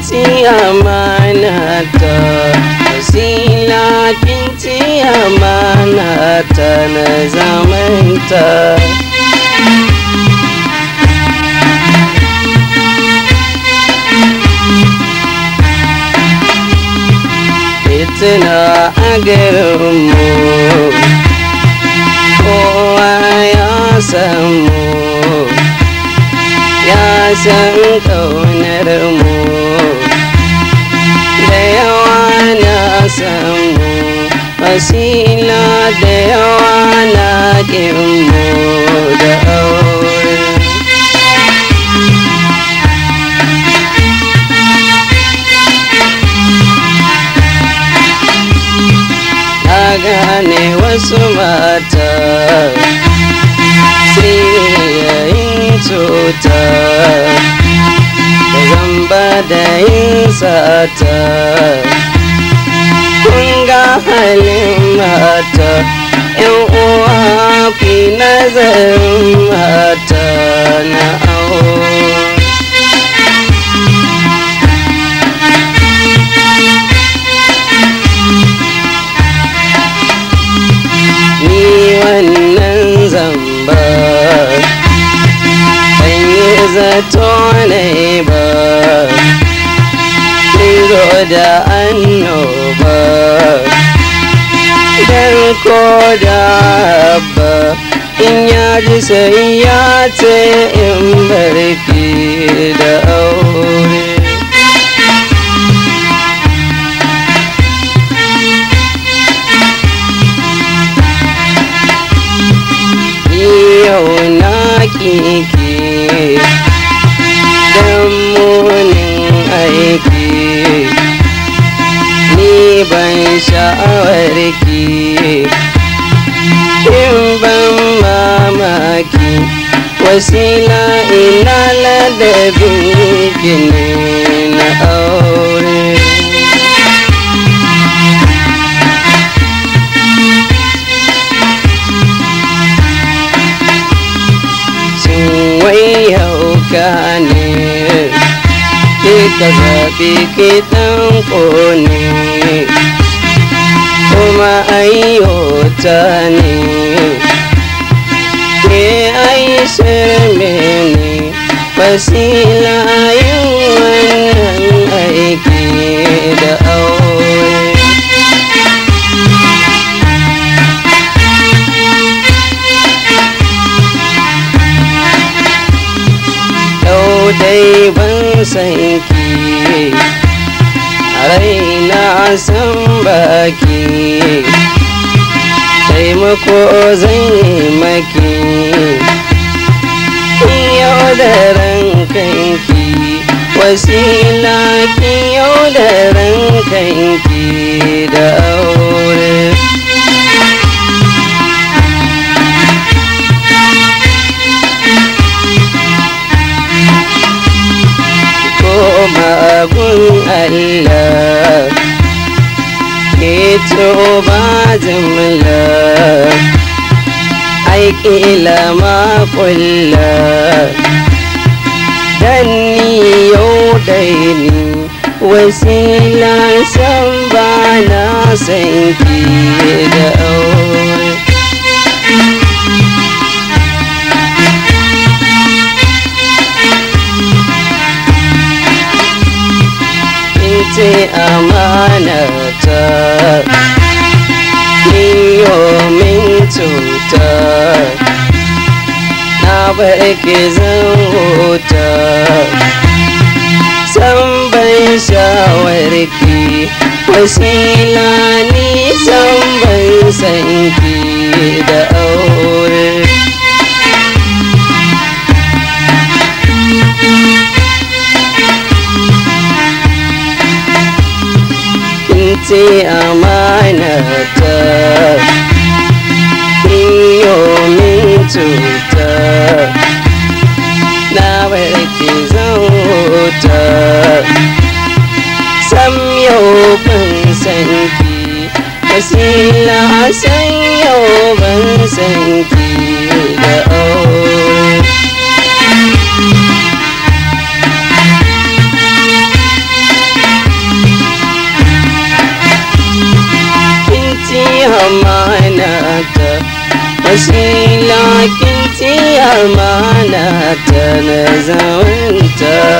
ci amanata, wasila kin ci amanata na zamanta. Fitina a garinmu, kowa ya samu, ya san ƙaunarmu, da yawa na samu, wasila da yawa na ƙinmu da aure. Na gane wasu mata yayin cuta, da zamba da yin sata, kun ga halin mata, ‘yan uwa fi nazarin mata na aure. Ni wannan zamba ban yi zato ne ba, zo da annoba, dan ko da ba in ya ji sai ya ce in barki da aure. Yau na kiki dan munin aiki, ni ban sha'awarki, kin ban mamaki, wasila ina ladabin ki ne na aure. Wai hauka ne kika zaɓi ki ɗan ƙone, kuma ayyota ne ke aishar mene, wasila yin wannan aiki da aure. Dai ban san ki a raina san baki, taimako zan yi maki, yau da ran kanki, wasila ki yau da ran kanki da aure. Magun Allah ke ba jimla, aikila ma kulla, dan ni yau dai ni wasila san ba na san ki da aure. Ce amanata, kiyo min cuta, na barke zan huta, san ban shawarki, wasila ni san ban san ki da aure. Ce amanata, kiyo min cuta, na barke zan huta, sam yau ban san ki, wasila san yau ban san ki da aure. zamanta